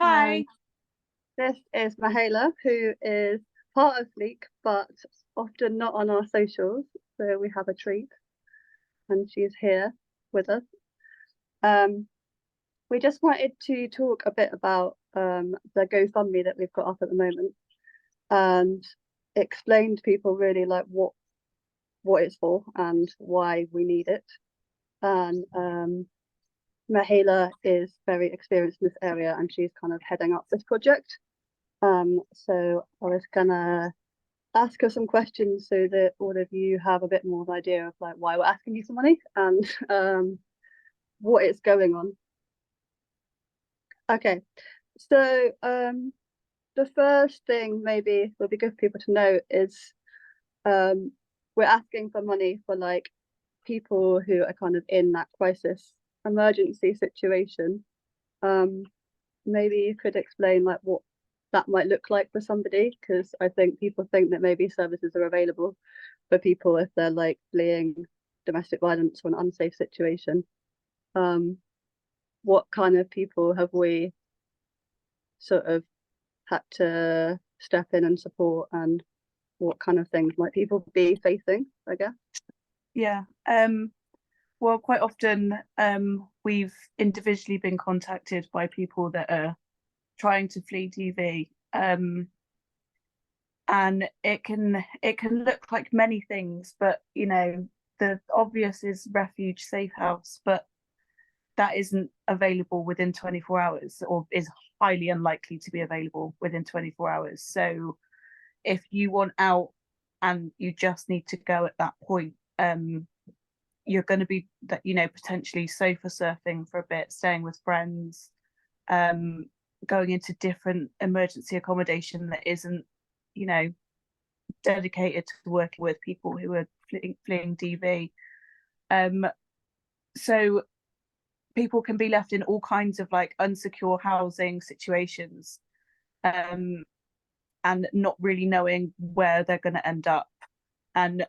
Hi, Hi, this is Mehala, who is part of SLEEC, but often not on our socials. So we have a treat, and she's here with us. Um, we just wanted to talk a bit about the GoFundMe that we've got up at the moment, and explain to people really like what it's for and why we need it. And Mehala is very experienced in this area, and she's kind of heading up this project. So I was gonna ask her some questions so that all of you have a bit more of an idea of like why we're asking you for money and what it's going on. Okay, so the first thing maybe would be good for people to know is um, we're asking for money for like people who are kind of in that crisis emergency situation. Um, Maybe you could explain like what that might look like for somebody, because I think people think that maybe services are available for people if they're like fleeing domestic violence or an unsafe situation. Um, what kind of people have we sort of had to step in and support, and what kind of things might people be facing, I guess? yeah. Well, quite often we've individually been contacted by people that are trying to flee DV. And it can look like many things, but the obvious is refuge, safe house, but that isn't available within 24 hours, or is highly unlikely to be available within 24 hours. So if you want out and you just need to go at that point, you're going to be that potentially sofa surfing for a bit, staying with friends, um, going into different emergency accommodation that isn't you know dedicated to working with people who are fleeing DV. Um, so people can be left in all kinds of like unsecure housing situations, um, and not really knowing where they're going to end up. And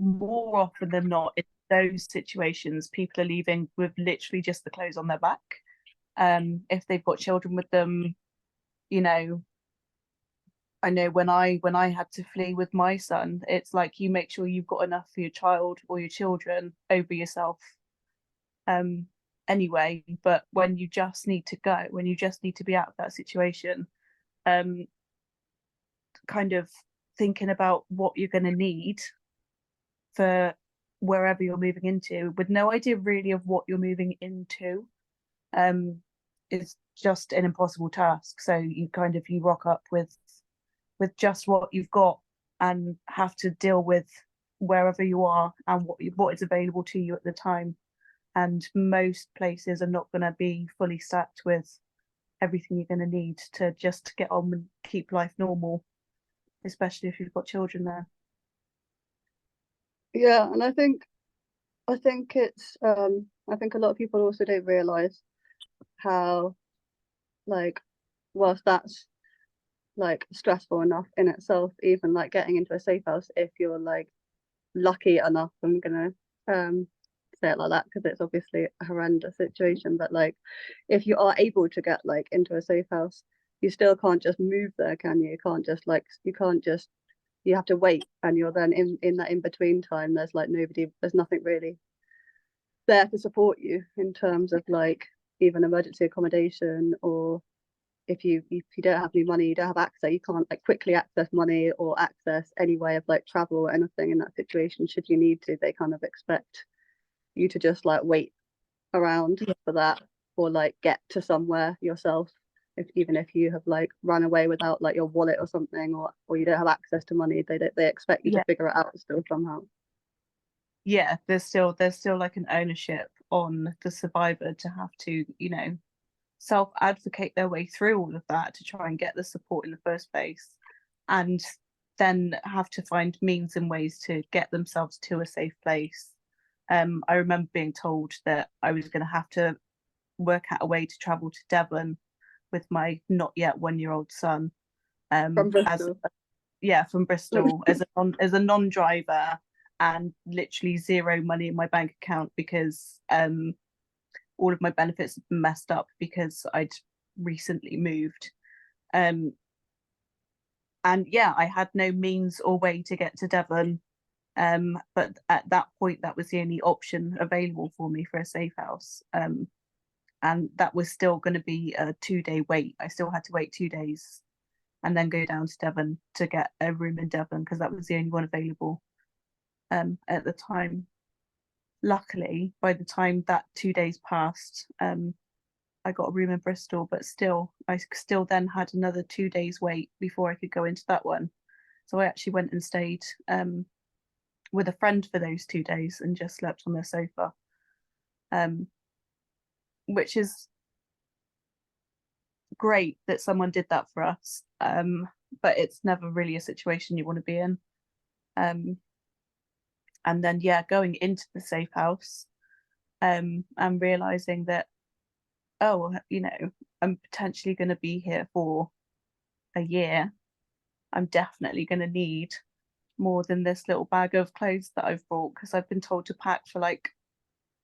more often than not, in those situations, people are leaving with literally just the clothes on their back. If they've got children with them, you know, I know when I had to flee with my son, it's like you make sure you've got enough for your child or your children over yourself. Um, anyway, but when you just need to go, when you just need to be out of that situation, um, kind of thinking about what you're going to need for wherever you're moving into with no idea really of what you're moving into, um is just an impossible task. So you rock up with just what you've got and have to deal with wherever you are and what is available to you at the time. And most places are not going to be fully stacked with everything you're going to need to just get on and keep life normal, especially if you've got children there. Yeah, and I think it's I think a lot of people also don't realize how like whilst that's like stressful enough in itself, even like getting into a safe house, if you're like lucky enough, I'm gonna say it like that because it's obviously a horrendous situation, but like if you are able to get like into a safe house, you still can't just move there, can you? You can't just you have to wait, and you're then in that in between time, there's like nobody, there's nothing really there to support you in terms of like even emergency accommodation, or if you don't have any money, you don't have access, you can't like quickly access money or access any way of like travel or anything in that situation. Should you need to, they kind of expect you to just like wait around Yeah, for that, or like get to somewhere yourself, if even if you have like run away without like your wallet or something, or you don't have access to money, they expect you to yeah, figure it out still somehow. yeah. There's still like an ownership on the survivor to have to self advocate their way through all of that to try and get the support in the first place, and then have to find means and ways to get themselves to a safe place. I remember being told that I was going to have to work out a way to travel to Devon with my not yet 1 year old son, From as Bristol. yeah, from Bristol, as a non-driver, and literally zero money in my bank account because all of my benefits had been messed up because I'd recently moved. And yeah, I had no means or way to get to Devon. But at that point, that was the only option available for me for a safe house. And that was still going to be a 2-day wait. I still had to wait 2 days and then go down to Devon to get a room in Devon, because that was the only one available at the time. Luckily, by the time that 2 days passed, I got a room in Bristol, but I still then had another 2 days wait before I could go into that one. So I actually went and stayed with a friend for those 2 days and just slept on their sofa, which is great that someone did that for us, but it's never really a situation you want to be in. And then yeah, going into the safe house, and realizing that, oh, you know, I'm potentially going to be here for a year. I'm definitely going to need more than this little bag of clothes that I've brought, because I've been told to pack for like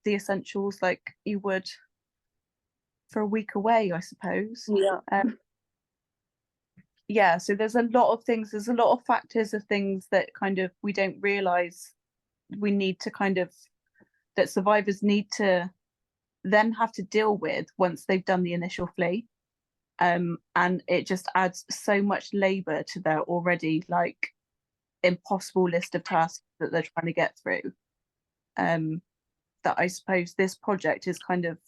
the essentials like you would for a week away, I suppose. Yeah, so there's a lot of things, there's a lot of factors of things that kind of we don't realize we need to kind of, that survivors need to then have to deal with once they've done the initial flee. And it just adds so much labor to their already like impossible list of tasks that they're trying to get through. That I suppose this project is kind of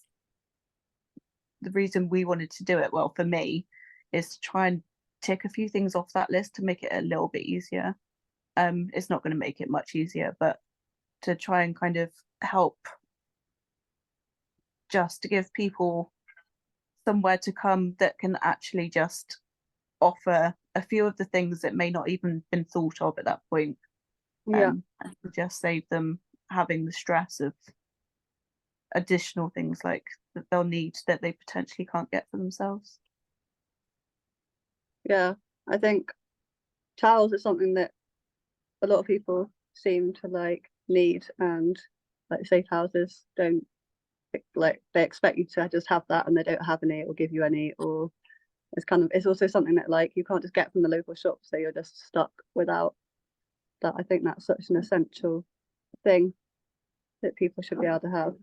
the reason we wanted to do it. Well, for me, is to try and tick a few things off that list to make it a little bit easier. It's not going to make it much easier, but to try and kind of help, just to give people somewhere to come that can actually just offer a few of the things that may not even been thought of at that point. And just save them having the stress of additional things like that they'll need that they potentially can't get for themselves. Yeah, I think towels is something that a lot of people seem to like need, and like safe houses don't, like they expect you to just have that and they don't have any or give you any, or it's also something that like you can't just get from the local shop, so you're just stuck without that. I think that's such an essential thing that people should be able to have.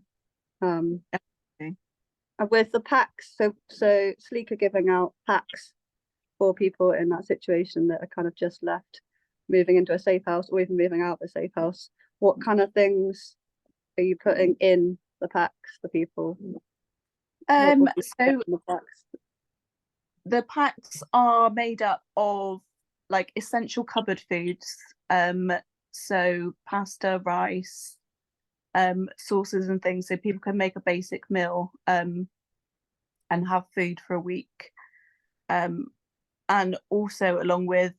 And with the packs, so SLEEC are giving out packs for people in that situation that are kind of just left moving into a safe house or even moving out of a safe house. What kind of things are you putting in the packs for people? So the packs are made up of like essential cupboard foods, so pasta, rice, sauces and things, so people can make a basic meal and have food for a week. And also, along with,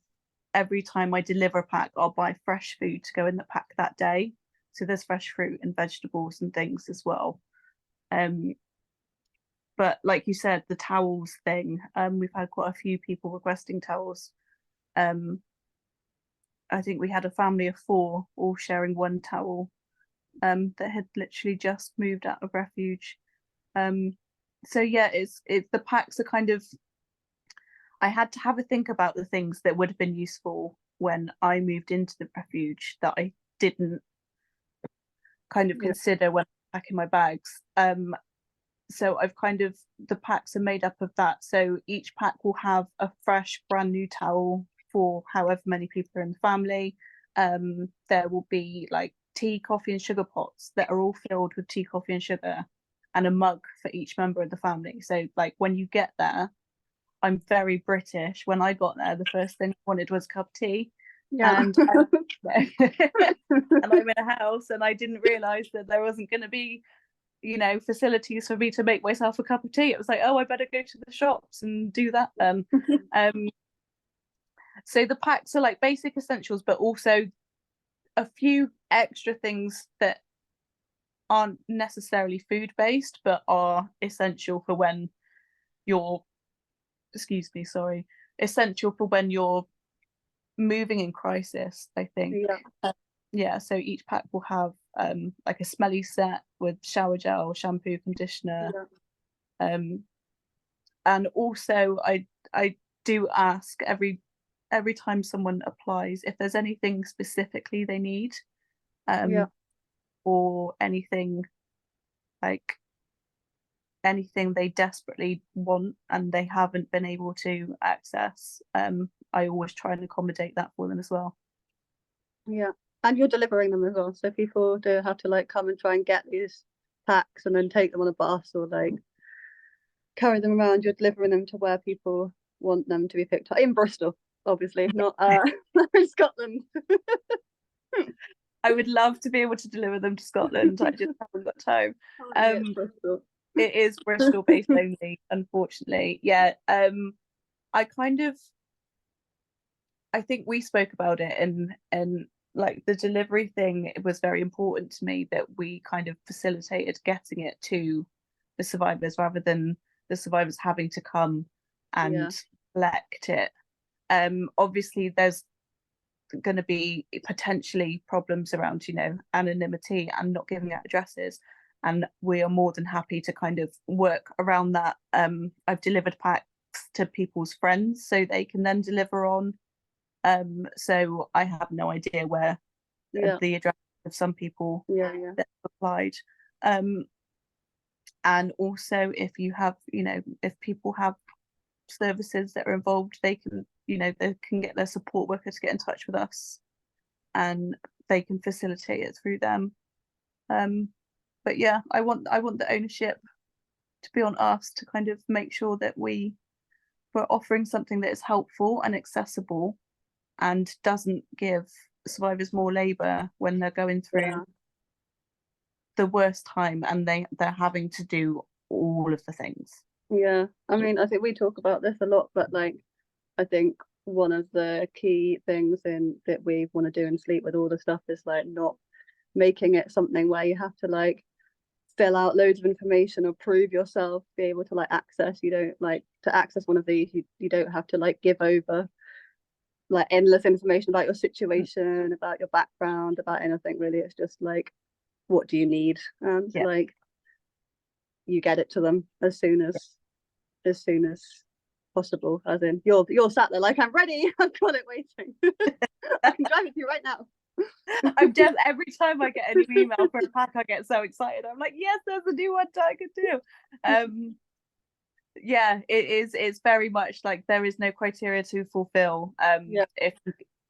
every time I deliver a pack, I'll buy fresh food to go in the pack that day. So there's fresh fruit and vegetables and things as well. But like you said, the towels thing, we've had quite a few people requesting towels. I think we had a family of 4 all sharing one towel that had literally just moved out of refuge. So yeah, it's the packs are kind of, I had to have a think about the things that would have been useful when I moved into the refuge that I didn't kind of consider when packing my bags. So I've kind of, the packs are made up of that. So each pack will have a fresh, brand new towel for however many people are in the family. There will be like tea, coffee, and sugar pots that are all filled with tea, coffee, and sugar, and a mug for each member of the family. So like when you get there, I'm very British. When I got there, the first thing I wanted was a cup of tea. And and I'm in a house and I didn't realise that there wasn't going to be, you know, facilities for me to make myself a cup of tea. It was like, oh, I better go to the shops and do that then. So the packs are like basic essentials, but also a few extra things that aren't necessarily food based, but are essential for when you're, essential for when you're moving in crisis, I think. So each pack will have like a smelly set with shower gel, shampoo, conditioner, and also I do ask every time someone applies if there's anything specifically they need, or anything like anything they desperately want and they haven't been able to access. I always try and accommodate that for them as well. Yeah, and you're delivering them as well, so people do have to like come and try and get these packs and then take them on a bus or like carry them around. You're delivering them to where people want them to be picked up in Bristol, obviously, not in Scotland. I would love to be able to deliver them to Scotland. I just haven't got time. It is Bristol based only, unfortunately. Yeah. I think we spoke about it, and like the delivery thing, it was very important to me that we kind of facilitated getting it to the survivors rather than the survivors having to come and collect it. Obviously there's going to be potentially problems around, you know, anonymity and not giving out addresses, and we are more than happy to kind of work around that. I've delivered packs to people's friends so they can then deliver on. So I have no idea where the address of some people that applied. And also if you have, you know, if people have services that are involved, they can, you know, they can get their support worker to get in touch with us and they can facilitate it through them. But yeah, I want the ownership to be on us to kind of make sure that we're offering something that is helpful and accessible and doesn't give survivors more labour when they're going through the worst time and they're having to do all of the things. Yeah, I mean, I think we talk about this a lot, but like I think one of the key things that we want to do in SLEEC with all the stuff is like not making it something where you have to like fill out loads of information or prove yourself to be able to like access. You don't like to access one of these, you don't have to like give over like endless information about your situation, about your background, about anything really. It's just like, what do you need? And like you get it to them as soon as possible. As in you're sat there like, I'm ready, I've got it waiting. I can drive it to you right now. I'm just every time I get a new email for a pack, I get so excited. I'm like, yes, there's a new one I could do. Yeah, it's very much like there is no criteria to fulfill. If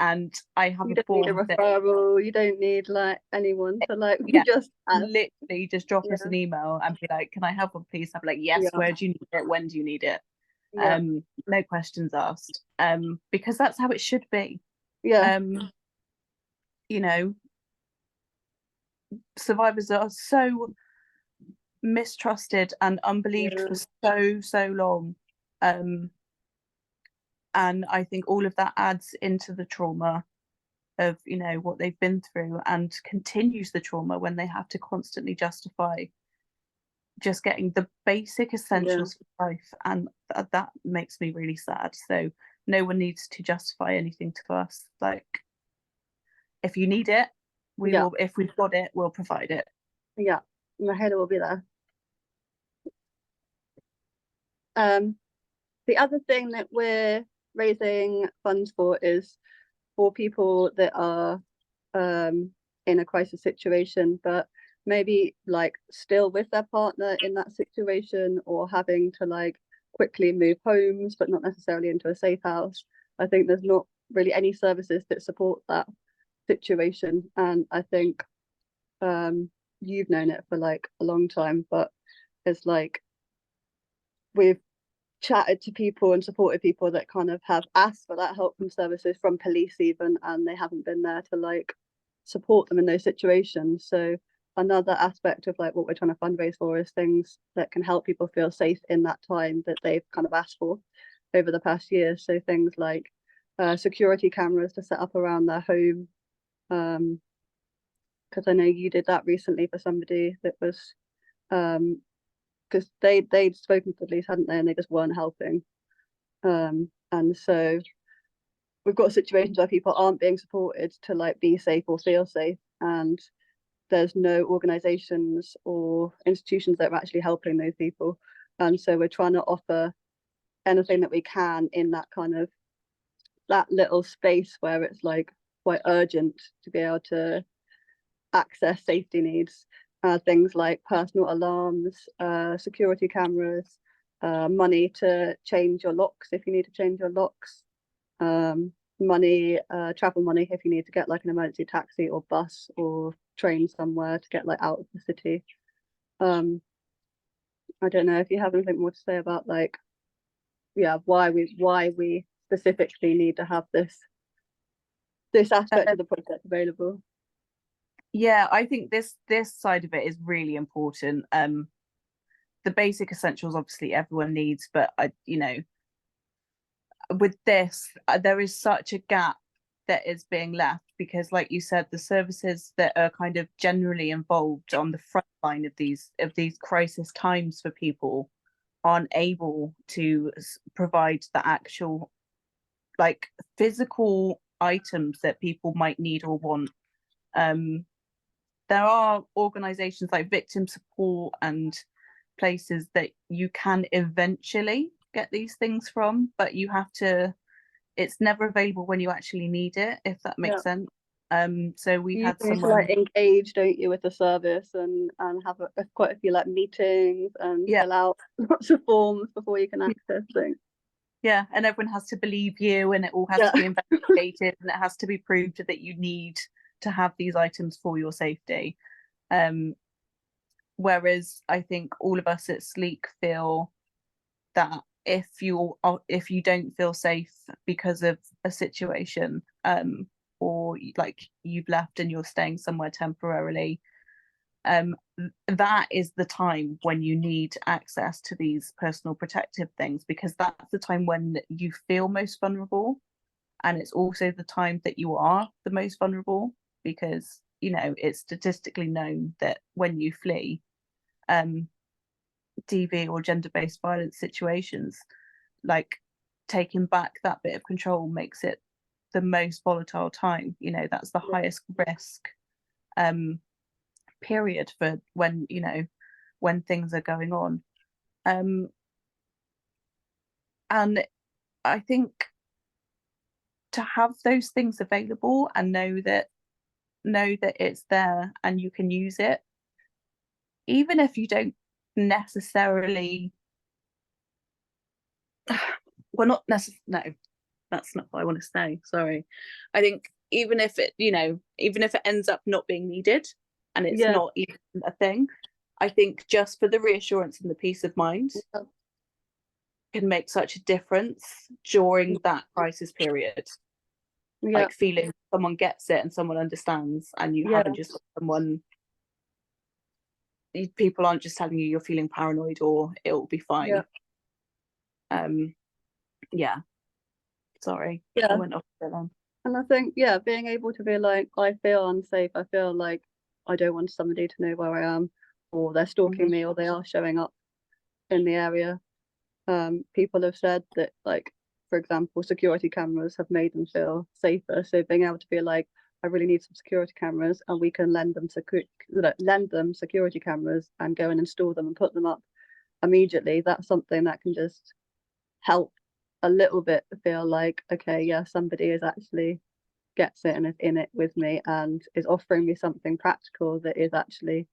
and I have you a don't need a referral, you don't need like anyone to like just literally just drop us an email and be like, can I help one please? I'll be like, yes, where do you need it, when do you need it? No questions asked, because that's how it should be. You know, survivors are so mistrusted and unbelieved for so long, and I think all of that adds into the trauma of, you know, what they've been through, and continues the trauma when they have to constantly justify just getting the basic essentials for life, and that makes me really sad. So no one needs to justify anything to us. Like, if you need it, we will. If we've got it, we'll provide it. Yeah, Mehala will be there. The other thing that we're raising funds for is for people that are in a crisis situation, but maybe like still with their partner in that situation, or having to like quickly move homes but not necessarily into a safe house. I think there's not really any services that support that situation, and I think you've known it for like a long time, but it's like we've chatted to people and supported people that kind of have asked for that help from services, from police even, and they haven't been there to like support them in those situations. So another aspect of like what we're trying to fundraise for is things that can help people feel safe in that time that they've kind of asked for over the past year. So things like security cameras to set up around their home, because I know you did that recently for somebody that was because they'd spoken to the police, hadn't they, and they just weren't helping. And so we've got situations where people aren't being supported to like be safe or feel safe, and there's no organizations or institutions that are actually helping those people. And so we're trying to offer anything that we can in that kind of that little space where it's like quite urgent to be able to access safety needs. Things like personal alarms, security cameras, money to change your locks if you need to change your locks, money, travel money if you need to get like an emergency taxi or bus or train somewhere to get like out of the city. I don't know if you have anything more to say about like, yeah, why we specifically need to have this aspect of the project available. Yeah, I think this side of it is really important. The basic essentials obviously everyone needs, but with this there is such a gap that is being left, because like you said, the services that are kind of generally involved on the front line of these crisis times for people aren't able to provide the actual like physical items that people might need or want. There are organizations like victim support and places that you can eventually get these things from, but it's never available when you actually need it, if that makes sense. So we had someone to like engage, don't you, with the service and have quite a few like meetings and fill out lots of forms before you can access things. Yeah, and everyone has to believe you, and it all has to be investigated, and it has to be proved that you need to have these items for your safety. Whereas I think all of us at SLEEC feel that if you don't feel safe because of a situation, or like you've left and you're staying somewhere temporarily, that is the time when you need access to these personal protective things, because that's the time when you feel most vulnerable, and it's also the time that you are the most vulnerable, because it's statistically known that when you flee DV or gender-based violence situations, like taking back that bit of control makes it the most volatile time. That's the highest risk period for when things are going on. And I think to have those things available and know that it's there and you can use it, even if you don't necessarily no, that's not what I want to say, sorry. I think even if it ends up not being needed and it's not even a thing, I think just for the reassurance and the peace of mind can make such a difference during that crisis period. Like feeling someone gets it and someone understands, and you haven't just got someone, people aren't just telling you you're feeling paranoid or it'll be fine. Sorry, I went off a bit long. And I think being able to be like, I feel unsafe, I feel like I don't want somebody to know where I am, or they're stalking me, or they are showing up in the area. People have said that, like, for example, security cameras have made them feel safer. So being able to be like, I really need some security cameras, and we can lend them security cameras and go and install them and put them up immediately. That's something that can just help a little bit feel like, okay, somebody is actually gets it and is in it with me and is offering me something practical that is actually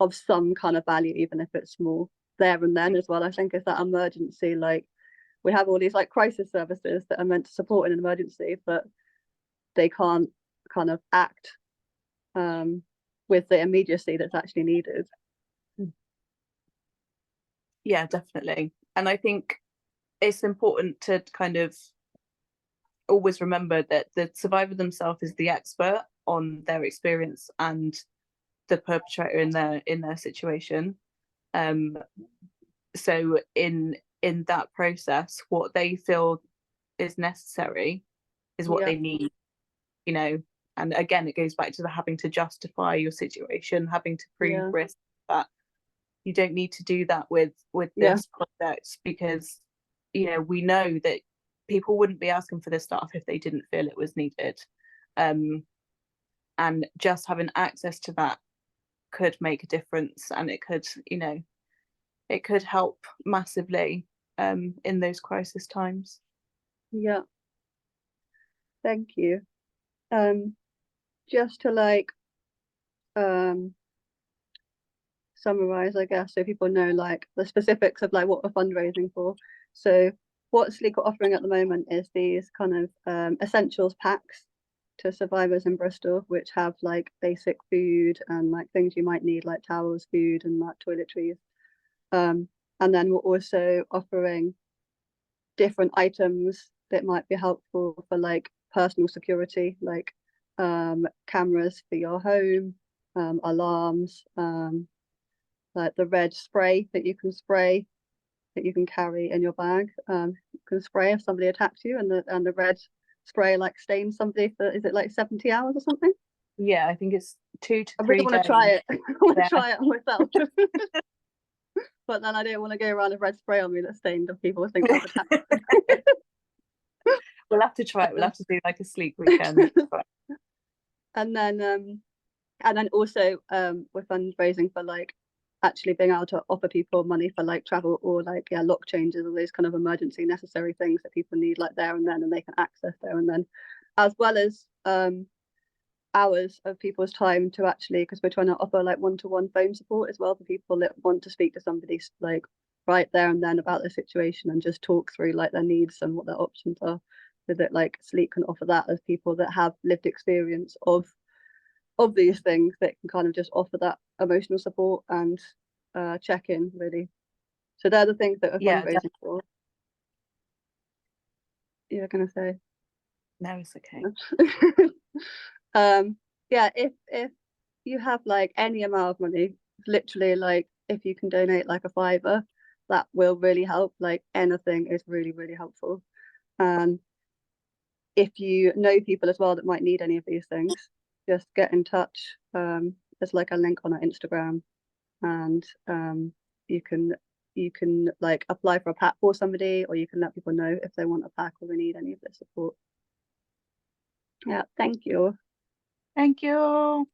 of some kind of value, even if it's small, there and then as well. I think it's that emergency, like we have all these like crisis services that are meant to support in an emergency, but they can't kind of act with the immediacy that's actually needed. Yeah, definitely. And I think it's important to kind of always remember that the survivor themselves is the expert on their experience and the perpetrator in their situation. So in that process, what they feel is necessary is what they need, and again it goes back to the having to justify your situation, having to prove risk. That you don't need to do that with this project, because we know that people wouldn't be asking for this stuff if they didn't feel it was needed, and just having access to that could make a difference, and it could help massively. in those crisis times. Yeah, thank you. Just to like summarize, I guess, so people know like the specifics of like what we're fundraising for. So what SLEEC are offering at the moment is these kind of essentials packs to survivors in Bristol, which have like basic food and like things you might need, like towels, food, and like toiletries. And then we're also offering different items that might be helpful for like personal security, like cameras for your home, alarms, like the red spray that you can spray, that you can carry in your bag. You can spray if somebody attacks you, and the red spray like stains somebody for, is it like 70 hours or something? Yeah, I think it's 2 to 3 I really want to days. try it. I want to Yeah. try it myself. But then I don't want to go around with red spray on me that's stained and people think I've attacked. We'll have to try it. We'll have to do like a SLEEC weekend. And then also we're fundraising for like actually being able to offer people money for like travel or like lock changes or those kind of emergency necessary things that people need like there and then, and they can access there and then, as well as hours of people's time to actually, because we're trying to offer like one-to-one phone support as well for people that want to speak to somebody like right there and then about their situation and just talk through like their needs and what their options are, so that like SLEEC can offer that as people that have lived experience of these things that can kind of just offer that emotional support and check in really. So they're the things that we're fundraising for. You're gonna say? No, it's okay. Yeah, if you have like any amount of money, literally like if you can donate like a £5, that will really help. Like anything is really, really helpful. If you know people as well that might need any of these things, just get in touch. There's like a link on our Instagram, and you can like apply for a pack for somebody, or you can let people know if they want a pack or they need any of their support. Yeah, thank you. Thank you.